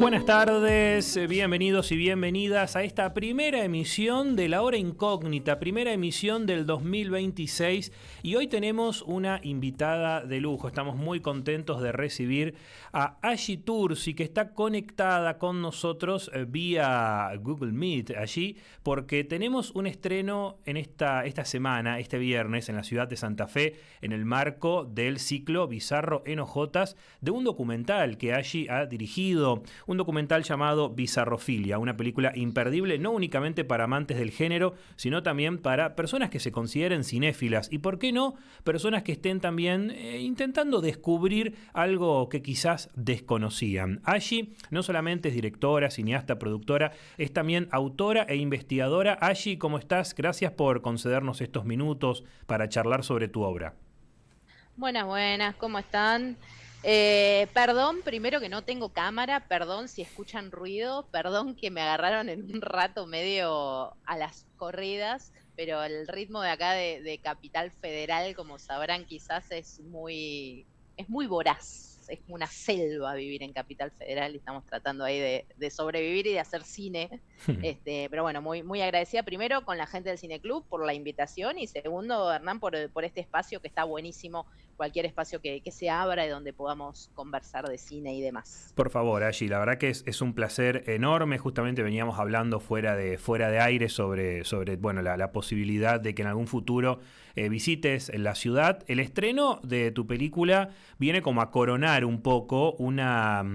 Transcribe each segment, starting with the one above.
Buenas tardes, bienvenidos y bienvenidas a esta primera emisión de La Hora Incógnita, primera emisión del 2026, y hoy tenemos una invitada de lujo. Estamos muy contentos de recibir a Ashi Tursi, que está conectada con nosotros vía Google Meet allí, porque tenemos un estreno en esta semana, este viernes, en la ciudad de Santa Fe, en el marco del ciclo Bizarro en Ojotas, de un documental que Ashi ha dirigido, un documental llamado Bizarrofilia, una película imperdible no únicamente para amantes del género, sino también para personas que se consideren cinéfilas y, por qué no, personas que estén también intentando descubrir algo que quizás desconocían. Ashi no solamente es directora, cineasta, productora, es también autora e investigadora. Ashi, ¿cómo estás? Gracias por concedernos estos minutos para charlar sobre tu obra. Buenas, ¿cómo están? Perdón, primero que no tengo cámara, perdón si escuchan ruido, perdón que me agarraron en un rato medio a las corridas, pero el ritmo de acá de Capital Federal, como sabrán quizás, es muy voraz. Es una selva vivir en Capital Federal y estamos tratando ahí de sobrevivir y de hacer cine. Pero bueno, muy agradecida primero con la gente del Cine Club por la invitación y segundo, Hernán, por este espacio que está buenísimo, cualquier espacio que se abra y donde podamos conversar de cine y demás. Por favor, Ashi, la verdad que es un placer enorme. Justamente veníamos hablando fuera de aire sobre bueno, la posibilidad de que en algún futuro visites la ciudad. El estreno de tu película viene como a coronar un poco una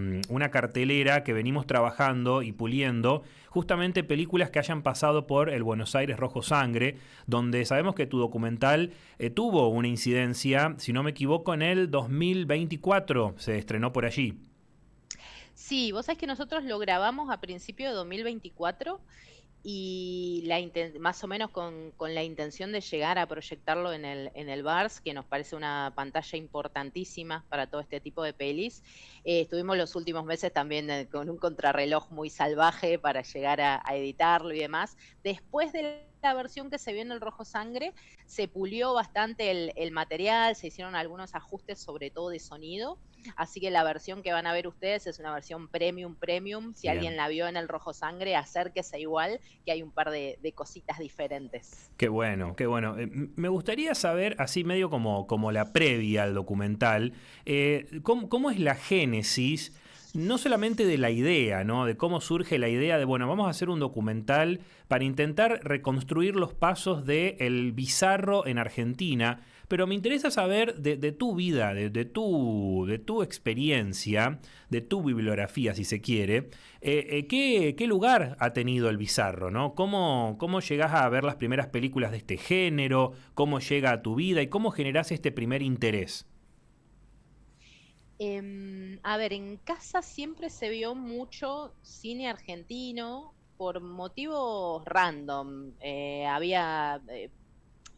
cartelera que venimos trabajando y puliendo, justamente películas que hayan pasado por el Buenos Aires Rojo Sangre, donde sabemos que tu documental tuvo una incidencia, si no me equivoco, en el 2024, se estrenó por allí. Sí, vos sabés que nosotros lo grabamos a principio de 2024 y más o menos con la intención de llegar a proyectarlo en el BARS, que nos parece una pantalla importantísima para todo este tipo de pelis. Estuvimos los últimos meses también con un contrarreloj muy salvaje para llegar a editarlo y demás. Después de la versión que se vio en el Rojo Sangre, se pulió bastante el material, se hicieron algunos ajustes, sobre todo de sonido. Así que la versión que van a ver ustedes es una versión premium. Si Bien. alguien la vio en el Rojo Sangre, acérquese igual, que hay un par de cositas diferentes. Qué bueno, qué bueno. Me gustaría saber, así medio como la previa al documental, cómo es la génesis, no solamente de la idea, ¿no? De cómo surge la idea de, bueno, vamos a hacer un documental para intentar reconstruir los pasos del bizarro en Argentina, pero me interesa saber de tu vida, de tu experiencia, de tu bibliografía, si se quiere, ¿qué lugar ha tenido el bizarro, ¿no? ¿Cómo llegás a ver las primeras películas de este género? ¿Cómo llega a tu vida? ¿Y cómo generás este primer interés? A ver, en casa siempre se vio mucho cine argentino por motivos random. Había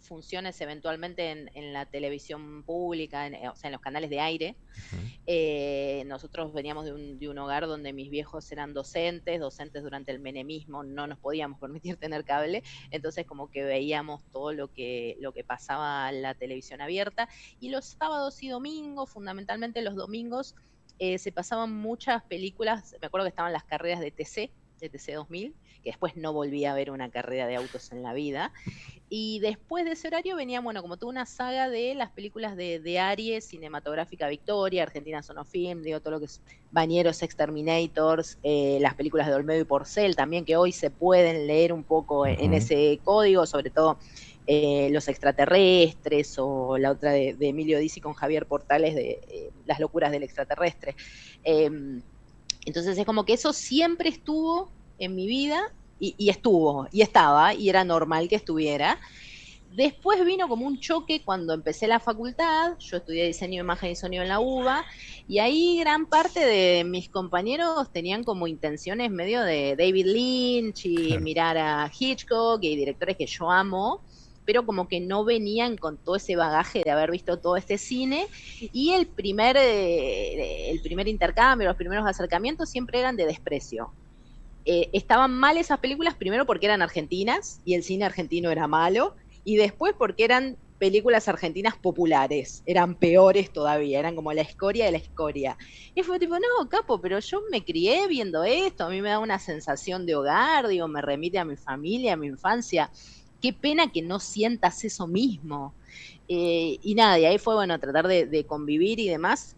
funciones eventualmente en la televisión pública, o sea, en los canales de aire. Uh-huh. Nosotros veníamos de un hogar donde mis viejos eran docentes durante el menemismo, no nos podíamos permitir tener cable, entonces como que veíamos todo lo que pasaba en la televisión abierta, y los sábados y domingos, fundamentalmente los domingos, se pasaban muchas películas. Me acuerdo que estaban las carreras de TC 2000, que después no volví a ver una carrera de autos en la vida. Y después de ese horario venía, bueno, como toda una saga de las películas de Aries, Cinematográfica Victoria, Argentina Sonofilm, digo, todo lo que es Bañeros, Exterminators, las películas de Olmedo y Porcel también, que hoy se pueden leer un poco en Uh-huh. ese código, sobre todo Los Extraterrestres, o la otra de Emilio Dizzi con Javier Portales de Las Locuras del Extraterrestre. Entonces es como que eso siempre estuvo en mi vida y estaba, y era normal que estuviera. Después vino como un choque cuando empecé la facultad. Yo estudié diseño de imagen y sonido en la UBA, y ahí gran parte de mis compañeros tenían como intenciones medio de David Lynch y Claro. mirar a Hitchcock y directores que yo amo, pero como que no venían con todo ese bagaje de haber visto todo este cine, y el primer intercambio, los primeros acercamientos siempre eran de desprecio. Estaban mal esas películas, primero porque eran argentinas y el cine argentino era malo, y después porque eran películas argentinas populares, eran peores todavía, eran como la escoria de la escoria. Y fue tipo, no, capo, pero yo me crié viendo esto, a mí me da una sensación de hogar, digo, me remite a mi familia, a mi infancia. Qué pena que no sientas eso mismo. Y nada, y ahí fue, bueno, tratar de convivir y demás.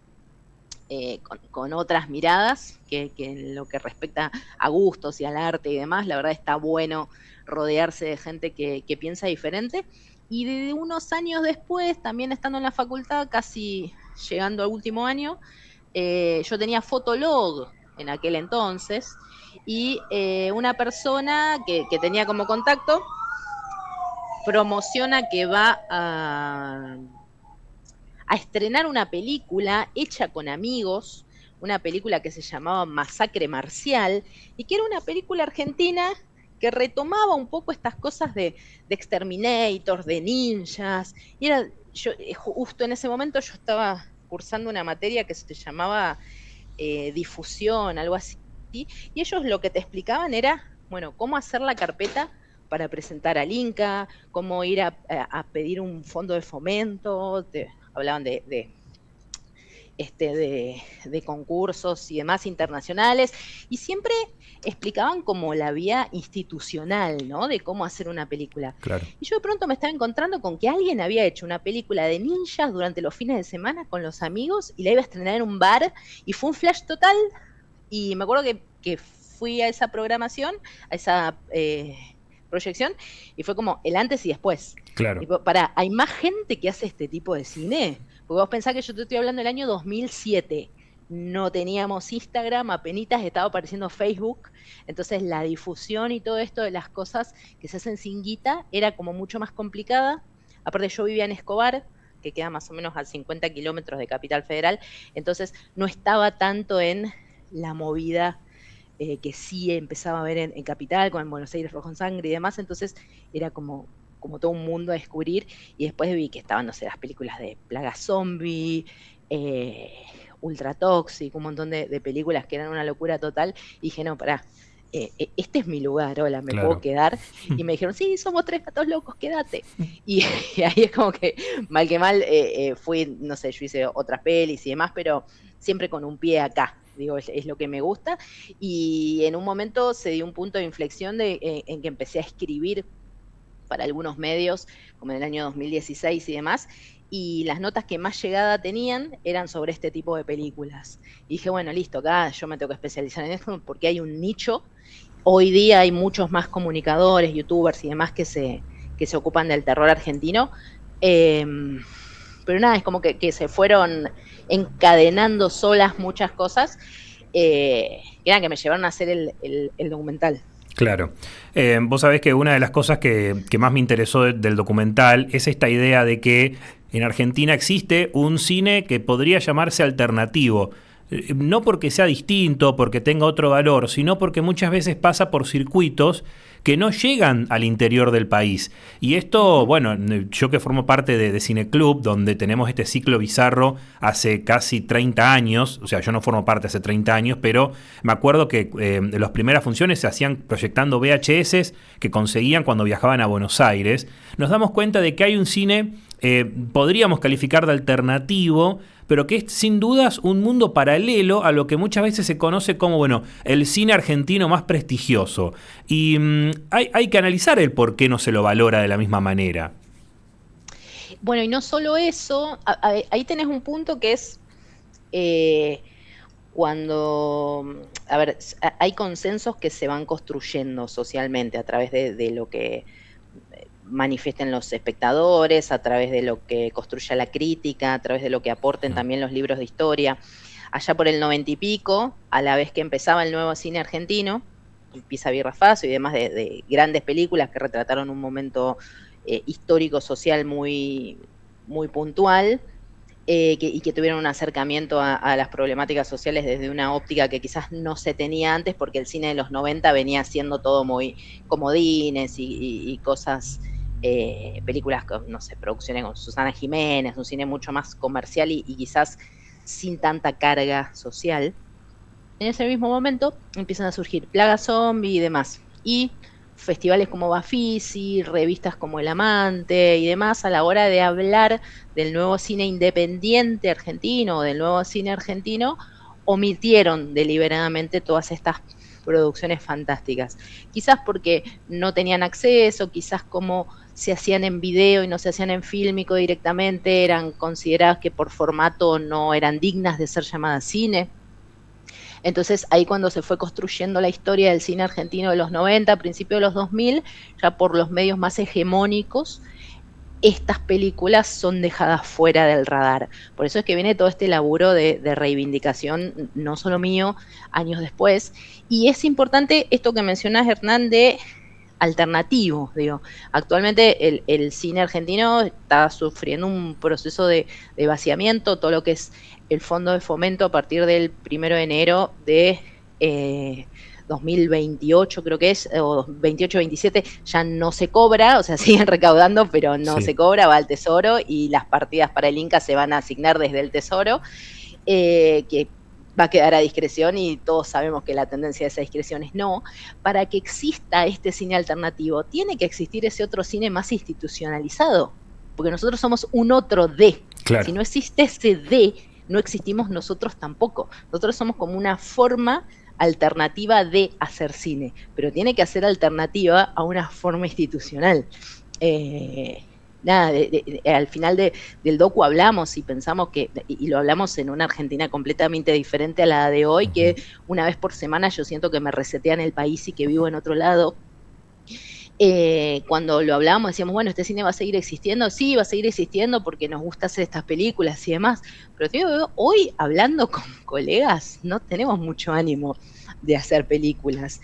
Con otras miradas, que en lo que respecta a gustos y al arte y demás, la verdad está bueno rodearse de gente que piensa diferente. Y de unos años después, también estando en la facultad, casi llegando al último año, yo tenía Fotolog en aquel entonces, y una persona que tenía como contacto promociona que va a estrenar una película hecha con amigos, una película que se llamaba Masacre Marcial, y que era una película argentina que retomaba un poco estas cosas de exterminators, de ninjas, y era, yo, justo en ese momento yo estaba cursando una materia que se llamaba difusión, algo así, y ellos lo que te explicaban era, bueno, cómo hacer la carpeta para presentar al Inca, cómo ir a pedir un fondo de fomento, hablaban de concursos y demás internacionales, y siempre explicaban como la vía institucional, ¿no? De cómo hacer una película. Claro. Y yo de pronto me estaba encontrando con que alguien había hecho una película de ninjas durante los fines de semana con los amigos y la iba a estrenar en un bar, y fue un flash total. Y me acuerdo que fui a esa programación, a esa proyección, y fue como el antes y después. Claro. Tipo, hay más gente que hace este tipo de cine. Porque vos pensás que yo te estoy hablando del año 2007. No teníamos Instagram, apenitas estaba apareciendo Facebook. Entonces la difusión y todo esto de las cosas que se hacen sin guita era como mucho más complicada. Aparte yo vivía en Escobar, que queda más o menos a 50 kilómetros de Capital Federal. Entonces no estaba tanto en la movida que sí empezaba a ver en Capital, con Buenos Aires Rojo en Sangre y demás. Entonces era como todo un mundo a descubrir, y después vi que estaban, no sé, las películas de Plaga Zombie, Ultra Toxic, un montón de películas que eran una locura total, y dije, no, pará, este es mi lugar, hola, me puedo quedar, y me dijeron, sí, somos 3 gatos locos, quédate, y ahí es como que mal fui, no sé, yo hice otras pelis y demás, pero siempre con un pie acá, digo, es lo que me gusta, y en un momento se dio un punto de inflexión en que empecé a escribir para algunos medios, como en el año 2016 y demás, y las notas que más llegada tenían eran sobre este tipo de películas. Y dije, bueno, listo, acá yo me tengo que especializar en esto porque hay un nicho. Hoy día hay muchos más comunicadores, youtubers y demás que se ocupan del terror argentino. Pero nada, es como que se fueron encadenando solas muchas cosas que eran que me llevaron a hacer el documental. Claro. Vos sabés que una de las cosas que más me interesó del documental es esta idea de que en Argentina existe un cine que podría llamarse alternativo. No porque sea distinto, porque tenga otro valor, sino porque muchas veces pasa por circuitos que no llegan al interior del país. Y esto, bueno, yo que formo parte de Cineclub, donde tenemos este ciclo bizarro hace casi 30 años, o sea, yo no formo parte hace 30 años, pero me acuerdo que las primeras funciones se hacían proyectando VHS que conseguían cuando viajaban a Buenos Aires. Nos damos cuenta de que hay un cine, podríamos calificar de alternativo, pero que es sin dudas un mundo paralelo a lo que muchas veces se conoce como, bueno, el cine argentino más prestigioso. Y hay que analizar el por qué no se lo valora de la misma manera. Bueno, y no solo eso, ahí tenés un punto que es cuando, a ver, hay consensos que se van construyendo socialmente a través de lo que manifiesten los espectadores, a través de lo que construya la crítica, a través de lo que aporten también los libros de historia. Allá por el 90 y pico, a la vez que empezaba el nuevo cine argentino, Pisa Birrafazo y demás de grandes películas que retrataron un momento histórico, social muy, muy puntual, y que tuvieron un acercamiento a las problemáticas sociales desde una óptica que quizás no se tenía antes, porque el cine de los 90 venía siendo todo muy comodines y cosas, películas con, no sé, producciones con Susana Jiménez, un cine mucho más comercial y quizás sin tanta carga social. En ese mismo momento empiezan a surgir Plaga Zombie y demás. Y festivales como Bafisi, revistas como El Amante y demás, a la hora de hablar del nuevo cine independiente argentino o del nuevo cine argentino, omitieron deliberadamente todas estas producciones fantásticas. Quizás porque no tenían acceso, quizás como se hacían en video y no se hacían en fílmico directamente, eran consideradas que por formato no eran dignas de ser llamadas cine. Entonces ahí cuando se fue construyendo la historia del cine argentino de los 90, principios de los 2000, ya por los medios más hegemónicos, estas películas son dejadas fuera del radar. Por eso es que viene todo este laburo de reivindicación, no solo mío, años después. Y es importante esto que mencionás, Hernán, de alternativo, digo. Actualmente el cine argentino está sufriendo un proceso de vaciamiento, todo lo que es el fondo de fomento a partir del 1 de enero de 2028, creo que es, o 28-27, ya no se cobra, o sea, siguen recaudando, pero no Sí. se cobra, va al Tesoro y las partidas para el Inca se van a asignar desde el Tesoro, que va a quedar a discreción y todos sabemos que la tendencia de esa discreción es no. Para que exista este cine alternativo, tiene que existir ese otro cine más institucionalizado, porque nosotros somos un otro de. Claro. Si no existe ese de, no existimos nosotros tampoco. Nosotros somos como una forma alternativa de hacer cine, pero tiene que ser alternativa a una forma institucional. Nada, al final del docu hablamos y pensamos que, y lo hablamos en una Argentina completamente diferente a la de hoy, que una vez por semana yo siento que me resetean el país y que vivo en otro lado. Cuando lo hablábamos decíamos, bueno, este cine va a seguir existiendo, sí, va a seguir existiendo porque nos gusta hacer estas películas y demás, pero tío, hoy hablando con colegas no tenemos mucho ánimo de hacer películas.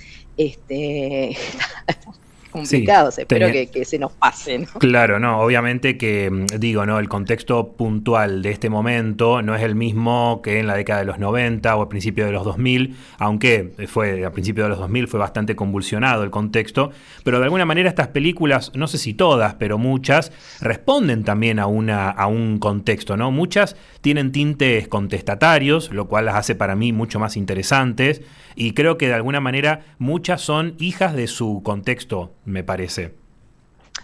Complicados, sí, espero que se nos pase, ¿no? Claro, no, obviamente que digo, ¿no? El contexto puntual de este momento no es el mismo que en la década de los 90 o al principio de los 2000, aunque fue a principios de los 2000 fue bastante convulsionado el contexto, pero de alguna manera estas películas, no sé si todas, pero muchas, responden también a un contexto, ¿no? Muchas tienen tintes contestatarios, lo cual las hace para mí mucho más interesantes, y creo que de alguna manera muchas son hijas de su contexto, me parece.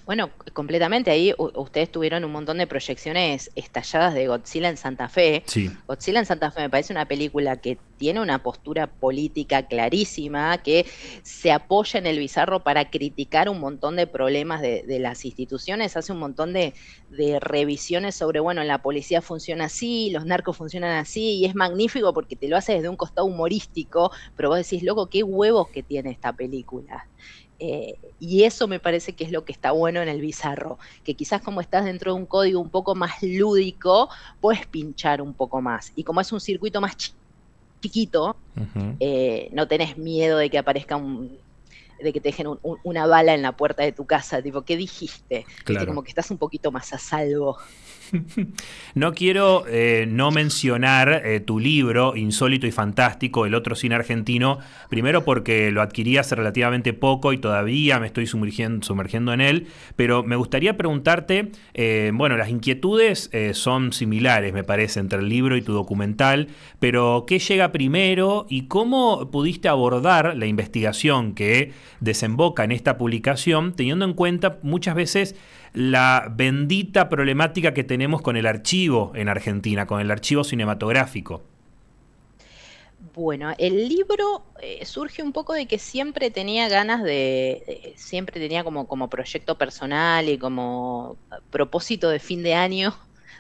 Bueno, completamente. Ahí ustedes tuvieron un montón de proyecciones estalladas de Godzilla en Santa Fe. Sí. Godzilla en Santa Fe me parece una película que tiene una postura política clarísima, que se apoya en el bizarro para criticar un montón de problemas de las instituciones, hace un montón de revisiones sobre, bueno, la policía funciona así, los narcos funcionan así, y es magnífico porque te lo hace desde un costado humorístico, pero vos decís, loco, qué huevos que tiene esta película. Y eso me parece que es lo que está bueno en el bizarro, que quizás como estás dentro de un código un poco más lúdico, puedes pinchar un poco más. Y como es un circuito más chiquito, no tenés miedo de que aparezca de que te dejen una bala en la puerta de tu casa, tipo, ¿qué dijiste? Claro. Como que estás un poquito más a salvo. No quiero no mencionar tu libro, Insólito y Fantástico, el otro cine argentino, primero porque lo adquirí hace relativamente poco y todavía me estoy sumergiendo en él, pero me gustaría preguntarte, bueno, las inquietudes son similares, me parece, entre el libro y tu documental, pero ¿qué llega primero y cómo pudiste abordar la investigación que desemboca en esta publicación, teniendo en cuenta muchas veces la bendita problemática que tenemos con el archivo en Argentina, con el archivo cinematográfico? Bueno, el libro surge un poco de que siempre tenía ganas siempre tenía como proyecto personal y como propósito de fin de año,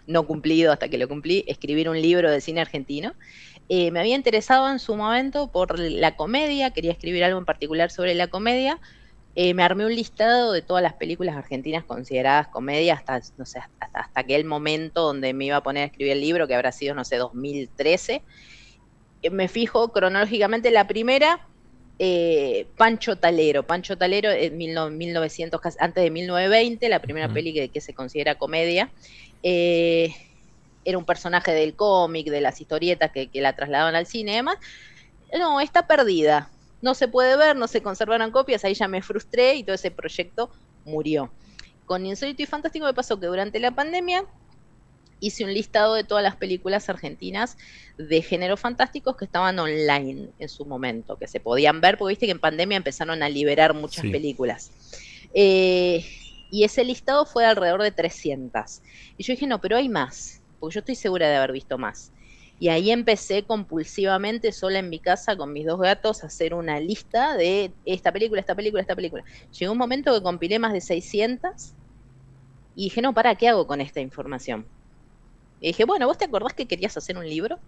no cumplido hasta que lo cumplí, escribir un libro de cine argentino. Me había interesado en su momento por la comedia, quería escribir algo en particular sobre la comedia. Me armé un listado de todas las películas argentinas consideradas comedia hasta, no sé, hasta aquel momento donde me iba a poner a escribir el libro, que habrá sido, no sé, 2013. Me fijo cronológicamente la primera, Pancho Talero. Pancho Talero en 1900, antes de 1920, la primera peli que se considera comedia. Era un personaje del cómic, de las historietas que la trasladaban al cine y demás. No, está perdida. No se puede ver, no se conservaron copias, ahí ya me frustré y todo ese proyecto murió. Con Insólito y Fantástico me pasó que durante la pandemia hice un listado de todas las películas argentinas de género fantásticos que estaban online en su momento, que se podían ver, porque viste que en pandemia empezaron a liberar muchas Sí. películas. Eh, y ese listado fue de alrededor de 300. Y yo dije, no, pero hay más, porque yo estoy segura de haber visto más. Y ahí empecé compulsivamente, sola en mi casa, con mis 2 gatos, a hacer una lista de esta película, esta película, esta película. Llegó un momento que compilé más de 600 y dije, no, pará, ¿qué hago con esta información? Y dije, bueno, ¿vos te acordás que querías hacer un libro?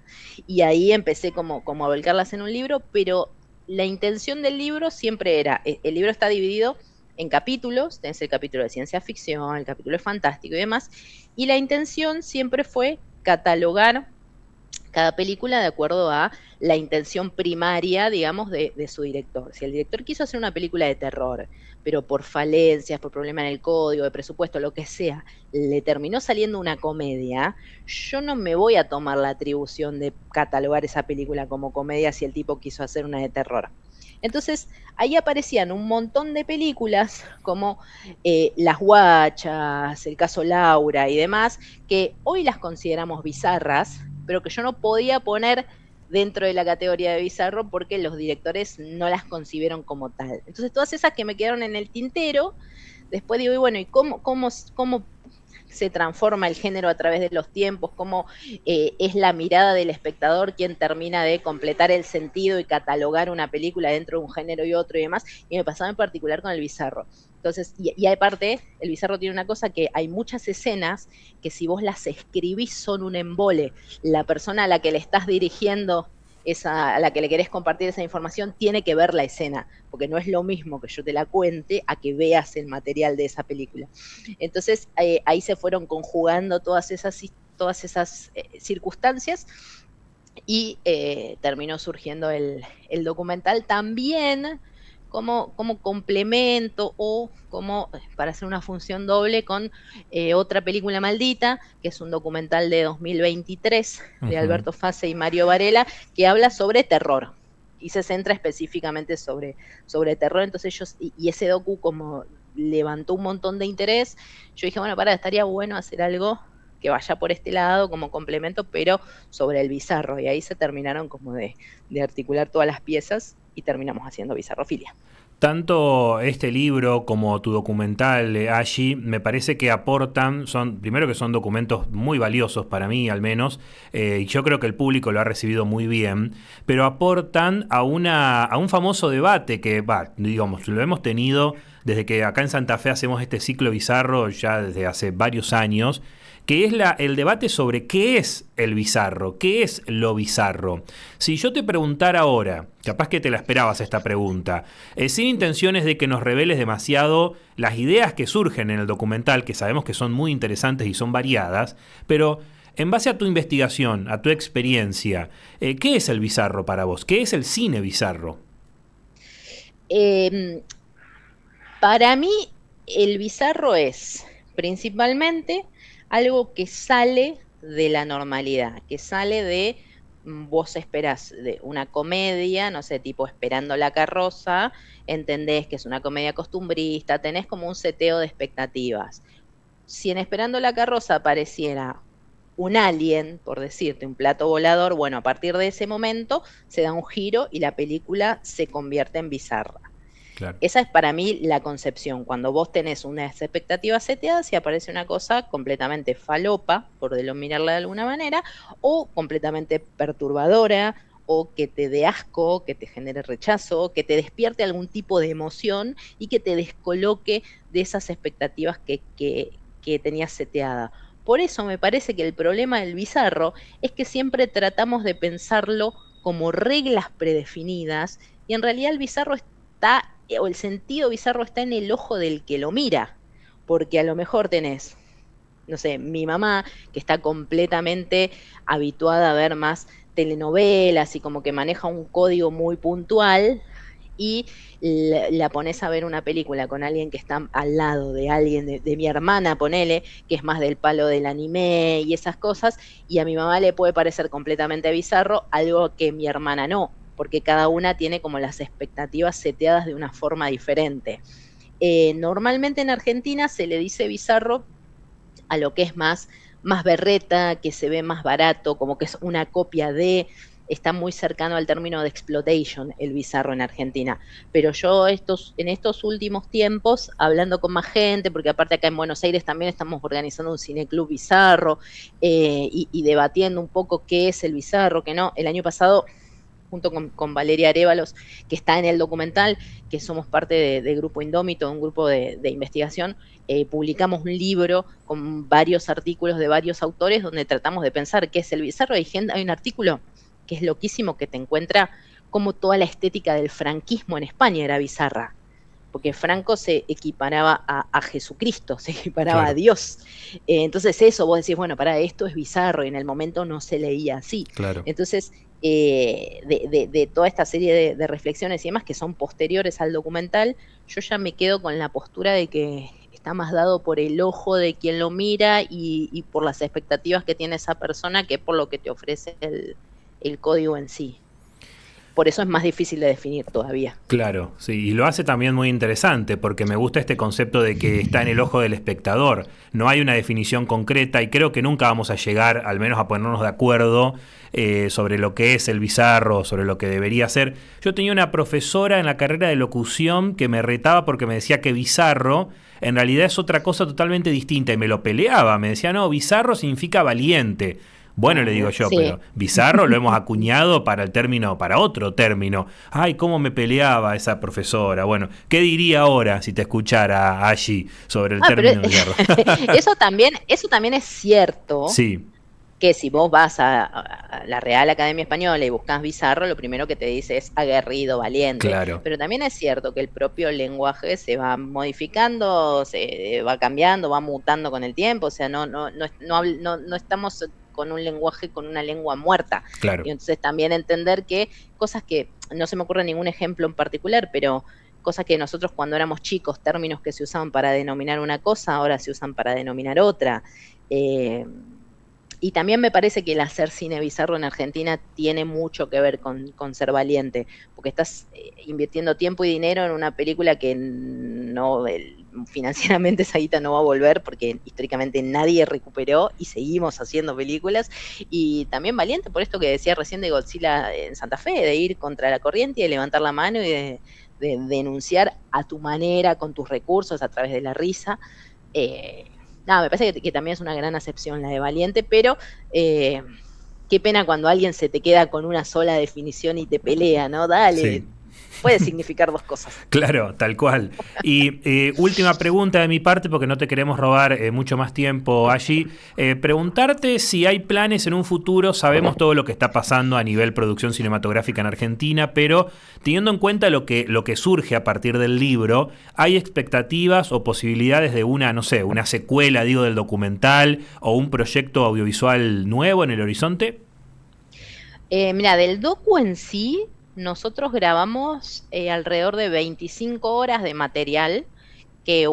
Y ahí empecé como a volcarlas en un libro, pero la intención del libro siempre era, el libro está dividido en capítulos, tenés el capítulo de ciencia ficción, el capítulo de fantástico y demás, y la intención siempre fue catalogar cada película de acuerdo a la intención primaria, digamos, de su director. Si el director quiso hacer una película de terror, pero por falencias, por problemas en el código, de presupuesto, lo que sea, le terminó saliendo una comedia, yo no me voy a tomar la atribución de catalogar esa película como comedia si el tipo quiso hacer una de terror. Entonces, ahí aparecían un montón de películas como Las Guachas, el caso Laura y demás, que hoy las consideramos bizarras, pero que yo no podía poner dentro de la categoría de bizarro porque los directores no las concibieron como tal. Entonces, todas esas que me quedaron en el tintero, después digo, y bueno, ¿y cómo se transforma el género a través de los tiempos? ¿Cómo es la mirada del espectador quien termina de completar el sentido y catalogar una película dentro de un género y otro y demás? Y me pasaba en particular con el bizarro. Entonces, y aparte, el bizarro tiene una cosa, que hay muchas escenas que si vos las escribís son un embole. La persona a la que le estás dirigiendo, a la que le querés compartir esa información, tiene que ver la escena, porque no es lo mismo que yo te la cuente a que veas el material de esa película. Entonces, ahí se fueron conjugando todas esas circunstancias y terminó surgiendo el documental también como complemento o como para hacer una función doble con otra película maldita, que es un documental de 2023 de Ujú. Alberto Fase y Mario Varela, que habla sobre terror y se centra específicamente sobre terror. Entonces y ese docu como levantó un montón de interés, yo dije, bueno, estaría bueno hacer algo que vaya por este lado como complemento, pero sobre el bizarro. Y ahí se terminaron como de articular todas las piezas y terminamos haciendo bizarrofilia. Tanto este libro como tu documental, Allí, me parece que aportan, primero que son documentos muy valiosos para mí al menos, y yo creo que el público lo ha recibido muy bien, pero aportan a un famoso debate que, digamos, lo hemos tenido desde que acá en Santa Fe hacemos este ciclo bizarro ya desde hace varios años, que es el debate sobre qué es el bizarro, qué es lo bizarro. Si yo te preguntara ahora, capaz que te la esperabas esta pregunta, sin intenciones de que nos reveles demasiado las ideas que surgen en el documental, que sabemos que son muy interesantes y son variadas, pero en base a tu investigación, a tu experiencia, ¿qué es el bizarro para vos? ¿Qué es el cine bizarro? Eh, para mí, el bizarro es principalmente algo que sale de la normalidad, que sale de, vos esperás de una comedia, no sé, tipo Esperando la carroza, entendés que es una comedia costumbrista, tenés como un seteo de expectativas. Si en Esperando la carroza apareciera un alien, por decirte, un plato volador, bueno, a partir de ese momento se da un giro y la película se convierte en bizarra. Claro. Esa es para mí la concepción, cuando vos tenés unas expectativas seteadas y aparece una cosa completamente falopa, por denominarla de alguna manera, o completamente perturbadora, o que te dé asco, que te genere rechazo, que te despierte algún tipo de emoción y que te descoloque de esas expectativas que tenías seteada. Por eso me parece que el problema del bizarro es que siempre tratamos de pensarlo como reglas predefinidas y en realidad el bizarro está, o el sentido bizarro está en el ojo del que lo mira, porque a lo mejor tenés, no sé, mi mamá, que está completamente habituada a ver más telenovelas y como que maneja un código muy puntual, y la pones a ver una película con alguien que está al lado de alguien, de mi hermana, ponele, que es más del palo del anime y esas cosas, y a mi mamá le puede parecer completamente bizarro, algo que mi hermana no, porque cada una tiene como las expectativas seteadas de una forma diferente. Normalmente en Argentina se le dice bizarro a lo que es más más berreta, que se ve más barato, como que es una copia de, está muy cercano al término de exploitation, el bizarro en Argentina. Pero yo en estos últimos tiempos, hablando con más gente, porque aparte acá en Buenos Aires también estamos organizando un cineclub bizarro, y debatiendo un poco qué es el bizarro, qué no. El año pasado, junto con Valeria Arévalos, que está en el documental, que somos parte de Grupo Indómito, un grupo de investigación, publicamos un libro con varios artículos de varios autores donde tratamos de pensar qué es el bizarro. Hay un artículo que es loquísimo, que te encuentra cómo toda la estética del franquismo en España era bizarra, porque Franco se equiparaba a Jesucristo, se equiparaba Claro, a Dios. Entonces eso, vos decís, bueno, para esto es bizarro, y en el momento no se leía así. claro. Entonces, de toda esta serie de reflexiones y demás que son posteriores al documental, yo ya me quedo con la postura de que está más dado por el ojo de quien lo mira y por las expectativas que tiene esa persona que por lo que te ofrece el código en sí. Por eso es más difícil de definir todavía. Claro, sí, y lo hace también muy interesante porque me gusta este concepto de que está en el ojo del espectador. No hay una definición concreta y creo que nunca vamos a llegar, al menos a ponernos de acuerdo sobre lo que es el bizarro, sobre lo que debería ser. Yo tenía una profesora en la carrera de locución que me retaba porque me decía que bizarro en realidad es otra cosa totalmente distinta y me lo peleaba. Me decía, no, bizarro significa valiente. Bueno, le digo yo, Sí. pero bizarro lo hemos acuñado para el término, para otro término. Ay, cómo me peleaba esa profesora. Bueno, ¿qué diría ahora si te escuchara allí sobre el Ah, pero término bizarro? eso también es cierto, Sí, que si vos vas a la Real Academia Española y buscas bizarro, lo primero que te dice es aguerrido, valiente. claro, Pero también es cierto que el propio lenguaje se va modificando, se va cambiando, va mutando con el tiempo. O sea, no estamos con un lenguaje, con una lengua muerta. claro. Y entonces también entender que cosas que, no se me ocurre ningún ejemplo en particular, pero cosas que nosotros cuando éramos chicos, términos que se usaban para denominar una cosa, ahora se usan para denominar otra. Eh, y también me parece que el hacer cine bizarro en Argentina tiene mucho que ver con ser valiente, porque estás invirtiendo tiempo y dinero en una película que no, financieramente esa guita no va a volver, porque históricamente nadie recuperó y seguimos haciendo películas. Y también valiente por esto que decía recién de Godzilla en Santa Fe, de ir contra la corriente y de levantar la mano y de denunciar a tu manera, con tus recursos, a través de la risa. Nada, me parece que también es una gran acepción la de valiente, pero qué pena cuando alguien se te queda con una sola definición y te pelea, ¿no? Dale, Sí. puede significar dos cosas. Claro, tal cual. Y última pregunta de mi parte, porque no te queremos robar mucho más tiempo allí. Preguntarte si hay planes en un futuro, sabemos todo lo que está pasando a nivel producción cinematográfica en Argentina, pero teniendo en cuenta lo que surge a partir del libro, ¿hay expectativas o posibilidades de una, no sé, una secuela, digo, del documental o un proyecto audiovisual nuevo en el horizonte? Mira, del docu en sí, nosotros grabamos alrededor de 25 horas de material, que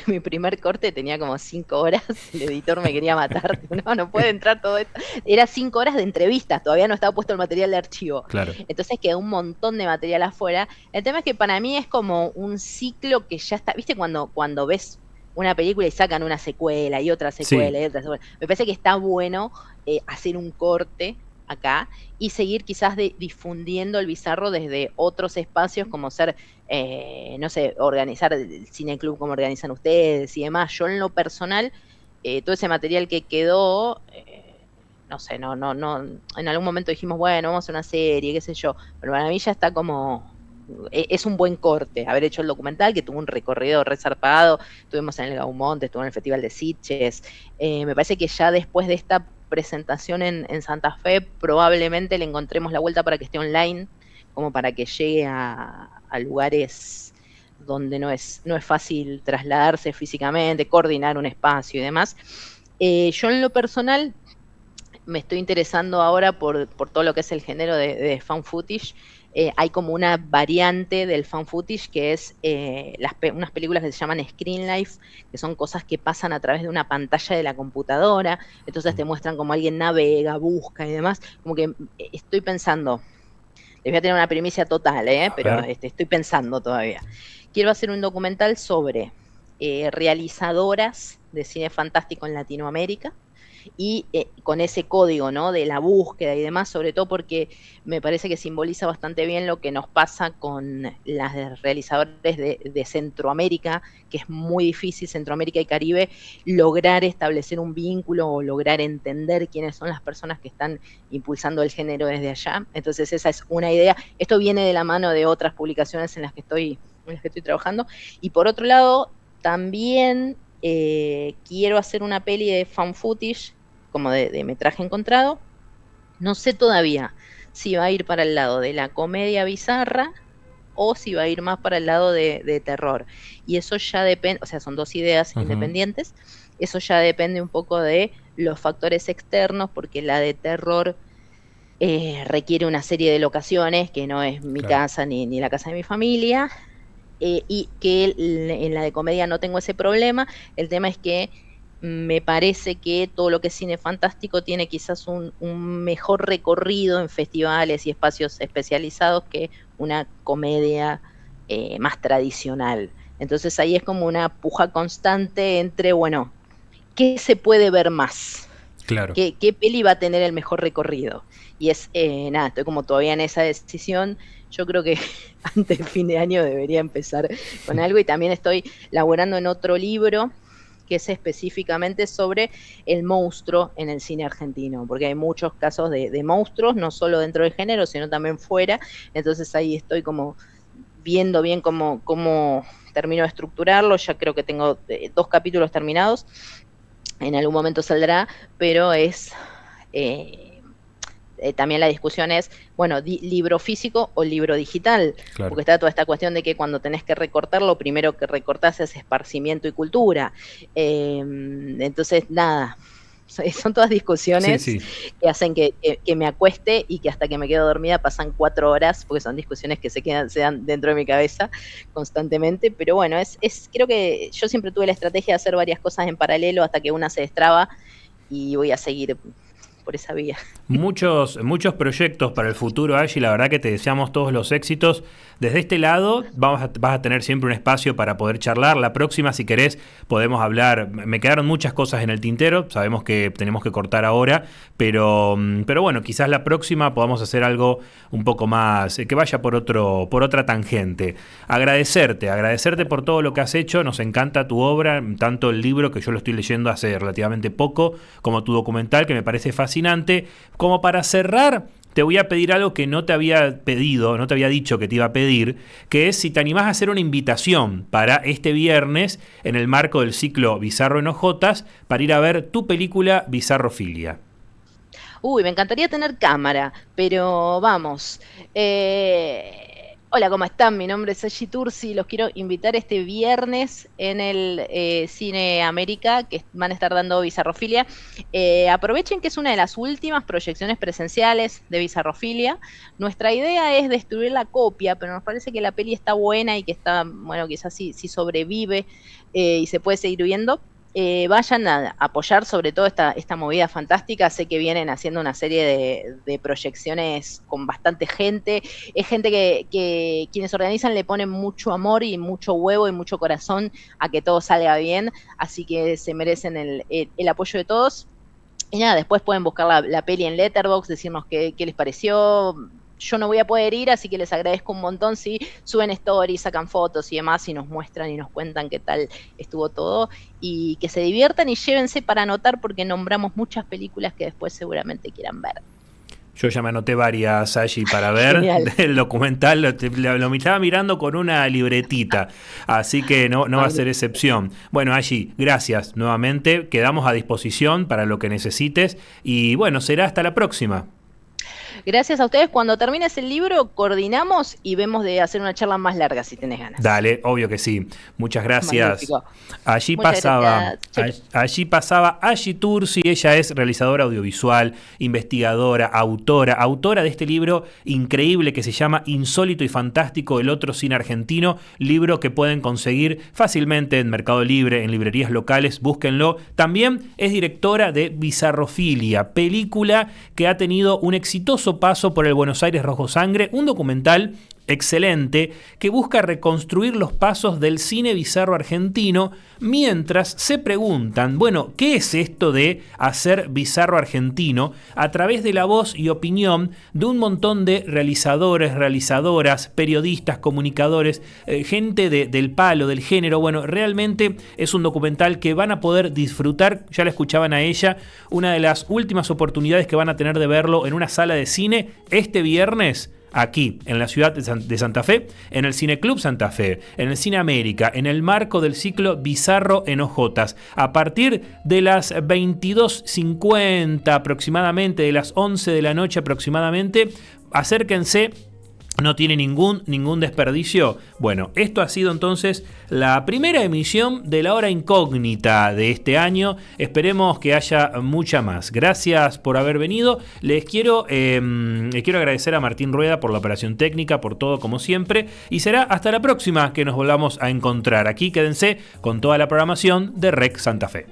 mi primer corte tenía como 5 horas, el editor me quería matar, no puede entrar todo esto. Era 5 horas de entrevistas, todavía no estaba puesto el material de archivo. Claro. Entonces quedó un montón de material afuera. El tema es que para mí es como un ciclo que ya está, ¿viste? Cuando ves una película y sacan una secuela y otra secuela Sí, y otra secuela. Me parece que está bueno hacer un corte acá y seguir quizás difundiendo el bizarro desde otros espacios como ser, no sé, organizar el cineclub como organizan ustedes y demás. Yo en lo personal, todo ese material que quedó, no sé, en algún momento dijimos, bueno, vamos a hacer una serie, qué sé yo, pero para mí ya está como, es un buen corte haber hecho el documental, que tuvo un recorrido resarpado, estuvimos en el Gaumont, estuvo en el Festival de Sitges. Me parece que ya después de esta presentación en Santa Fe, probablemente le encontremos la vuelta para que esté online, como para que llegue a lugares donde no es fácil trasladarse físicamente, coordinar un espacio y demás. Yo en lo personal me estoy interesando ahora por todo lo que es el género de found footage. Hay como una variante del found footage que es unas películas que se llaman Screen Life, que son cosas que pasan a través de una pantalla de la computadora. Entonces te muestran cómo alguien navega, busca y demás. Como que estoy pensando, les voy a tener una primicia total, pero estoy pensando todavía. Quiero hacer un documental sobre realizadoras de cine fantástico en Latinoamérica, y con ese código, ¿no? De la búsqueda y demás, sobre todo porque me parece que simboliza bastante bien lo que nos pasa con las realizadores de Centroamérica, que es muy difícil, Centroamérica y Caribe, lograr establecer un vínculo o lograr entender quiénes son las personas que están impulsando el género desde allá. Entonces esa es una idea. Esto viene de la mano de otras publicaciones en las que estoy trabajando. Y por otro lado, también quiero hacer una peli de fan footage, como de metraje encontrado. No sé todavía si va a ir para el lado de la comedia bizarra o si va a ir más para el lado de terror. Y eso ya depende, o sea, son dos ideas independientes. Eso ya depende un poco de los factores externos, porque la de terror requiere una serie de locaciones, que no es mi casa ni la casa de mi familia, y que en la de comedia no tengo ese problema. El tema es que me parece que todo lo que es cine fantástico tiene quizás un mejor recorrido en festivales y espacios especializados que una comedia más tradicional. Entonces ahí es como una puja constante entre, bueno, ¿qué se puede ver más? Claro. ¿Qué peli va a tener el mejor recorrido? Y es, nada, estoy como todavía en esa decisión. Yo creo que antes del fin de año debería empezar con algo, y también estoy laborando en otro libro que es específicamente sobre el monstruo en el cine argentino, porque hay muchos casos de monstruos, no solo dentro del género, sino también fuera. Entonces ahí estoy como viendo bien cómo termino de estructurarlo. Ya creo que tengo 2 capítulos terminados, en algún momento saldrá, pero es... también la discusión es, bueno, libro físico o libro digital, porque está toda esta cuestión de que cuando tenés que recortar, lo primero que recortás es esparcimiento y cultura. Entonces, nada, son todas discusiones que hacen que me acueste y que hasta que me quedo dormida pasan 4 horas, porque son discusiones que se dan dentro de mi cabeza constantemente. Pero bueno, creo que yo siempre tuve la estrategia de hacer varias cosas en paralelo hasta que una se destraba, y voy a seguir por esa vía. Muchos proyectos para el futuro, Ayi. La verdad que te deseamos todos los éxitos. Desde este lado vas a tener siempre un espacio para poder charlar. La próxima, si querés, podemos hablar. Me quedaron muchas cosas en el tintero. Sabemos que tenemos que cortar ahora, pero bueno, quizás la próxima podamos hacer algo un poco más, que vaya por otra tangente. Agradecerte por todo lo que has hecho. Nos encanta tu obra, tanto el libro, que yo lo estoy leyendo hace relativamente poco, como tu documental, que me parece fascinante. Como para cerrar, te voy a pedir algo que no te había pedido, no te había dicho que te iba a pedir, que es si te animás a hacer una invitación para este viernes, en el marco del ciclo Bizarro en Ojotas, para ir a ver tu película Bizarrofilia. Uy, me encantaría tener cámara, pero vamos. Hola, ¿cómo están? Mi nombre es Ayi Tursi. Los quiero invitar este viernes en el Cine América, que van a estar dando Bizarrofilia. Aprovechen que es una de las últimas proyecciones presenciales de Bizarrofilia. Nuestra idea es destruir la copia, pero nos parece que la peli está buena y que está, bueno, quizás sí sobrevive y se puede seguir viendo. Vayan a apoyar sobre todo esta movida fantástica. Sé que vienen haciendo una serie de proyecciones con bastante gente. Es gente que quienes organizan le ponen mucho amor y mucho huevo y mucho corazón a que todo salga bien, así que se merecen el apoyo de todos. Y nada, después pueden buscar la peli en Letterboxd, decirnos qué les pareció. Yo no voy a poder ir, así que les agradezco un montón si suben stories, sacan fotos y demás, y nos muestran y nos cuentan qué tal estuvo todo, y que se diviertan y llévense para anotar, porque nombramos muchas películas que después seguramente quieran ver. Yo ya me anoté varias allí para ver. El documental lo estaba mirando con una libretita, así que no va a ser excepción. Bueno, allí, gracias nuevamente, quedamos a disposición para lo que necesites, y bueno, será hasta la próxima. Gracias a ustedes. Cuando termines el libro, coordinamos y vemos de hacer una charla más larga, si tenés ganas. Dale, obvio que sí. Muchas gracias. Magnífico. Allí pasaba Ayi Tursi. Ella es realizadora audiovisual, investigadora, autora de este libro increíble que se llama Insólito y Fantástico, el otro cine argentino, libro que pueden conseguir fácilmente en Mercado Libre, en librerías locales, búsquenlo. También es directora de Bizarrofilia, película que ha tenido un exitoso paso por el Buenos Aires Rojo Sangre, un documental excelente que busca reconstruir los pasos del cine bizarro argentino mientras se preguntan, bueno, ¿qué es esto de hacer bizarro argentino? A través de la voz y opinión de un montón de realizadores, realizadoras, periodistas, comunicadores, gente del palo, del género. Bueno, realmente es un documental que van a poder disfrutar, ya la escuchaban a ella, una de las últimas oportunidades que van a tener de verlo en una sala de cine este viernes, aquí, en la ciudad de Santa Fe, en el Cineclub Santa Fe, en el Cine América, en el marco del ciclo Bizarro en Ojotas, a partir de las 22:50 aproximadamente, de las 11 de la noche aproximadamente. Acérquense. No tiene ningún desperdicio. Bueno, esto ha sido entonces la primera emisión de La Hora Incógnita de este año. Esperemos que haya mucha más. Gracias por haber venido. Les quiero agradecer a Martín Rueda por la operación técnica, por todo como siempre. Y será hasta la próxima que nos volvamos a encontrar. Aquí quédense con toda la programación de REC Santa Fe.